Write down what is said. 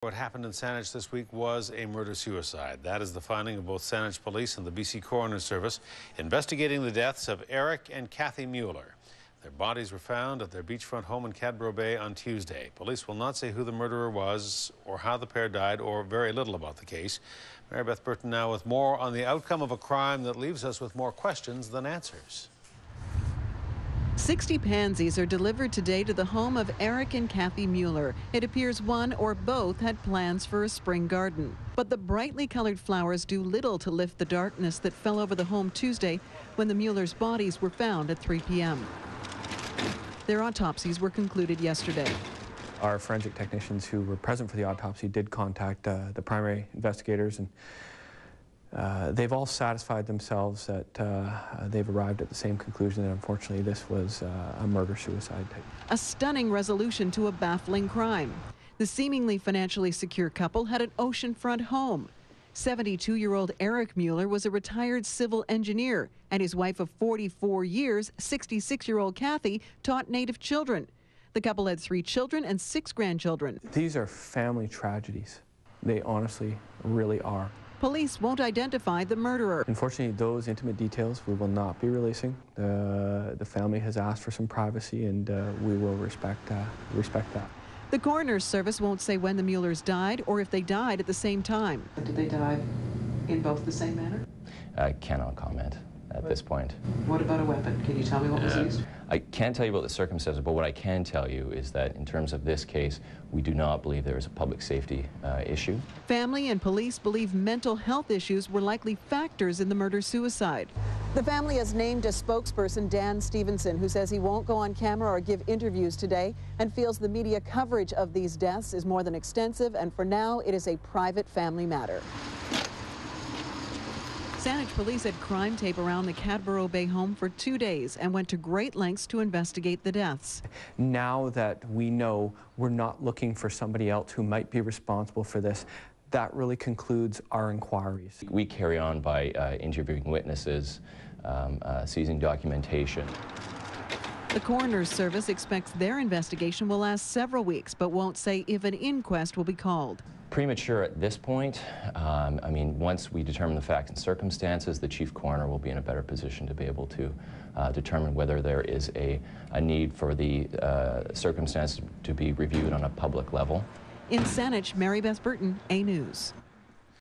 What happened in Saanich this week was a murder-suicide. That is the finding of both Saanich Police and the BC Coroner Service investigating the deaths of Erich and Kathy Mueller. Their bodies were found at their beachfront home in Cadboro Bay on Tuesday. Police will not say who the murderer was or how the pair died or very little about the case. Mary Beth Burton now with more on the outcome of a crime that leaves us with more questions than answers. 60 pansies are delivered today to the home of Erich and Kathy Mueller. It appears one or both had plans for a spring garden. But the brightly colored flowers do little to lift the darkness that fell over the home Tuesday when the Muellers' bodies were found at 3 p.m. Their autopsies were concluded yesterday. Our forensic technicians who were present for the autopsy did contact the primary investigators, and they've all satisfied themselves that they've arrived at the same conclusion that unfortunately this was a murder-suicide type. A stunning resolution to a baffling crime. The seemingly financially secure couple had an oceanfront home. 72-year-old Erich Mueller was a retired civil engineer, and his wife of 44 years, 66-year-old Kathy, taught Native children. The couple had 3 children and 6 grandchildren. These are family tragedies. They honestly really are. Police won't identify the murderer. Unfortunately, those intimate details we will not be releasing. The family has asked for some privacy, and we will respect that. The coroner's service won't say when the Muellers died or if they died at the same time. Did they die in both the same manner? I cannot comment at this point. What about a weapon? Can you tell me what was used? I can't tell you about the circumstances, but what I can tell you is that in terms of this case, we do not believe there is a public safety issue. Family and police believe mental health issues were likely factors in the murder-suicide. The family has named a spokesperson, Dan Stevenson, who says he won't go on camera or give interviews today and feels the media coverage of these deaths is more than extensive, and for now it is a private family matter. Saanich Police had crime tape around the Cadboro Bay home for 2 days and went to great lengths to investigate the deaths. Now that we know we're not looking for somebody else who might be responsible for this, that really concludes our inquiries. We carry on by interviewing witnesses, seizing documentation. The coroner's service expects their investigation will last several weeks, but won't say if an inquest will be called. Premature at this point. I mean, once we determine the facts and circumstances, the chief coroner will be in a better position to be able to determine whether there is a need for the circumstances to be reviewed on a public level. In Saanich, Mary Beth Burton, A News.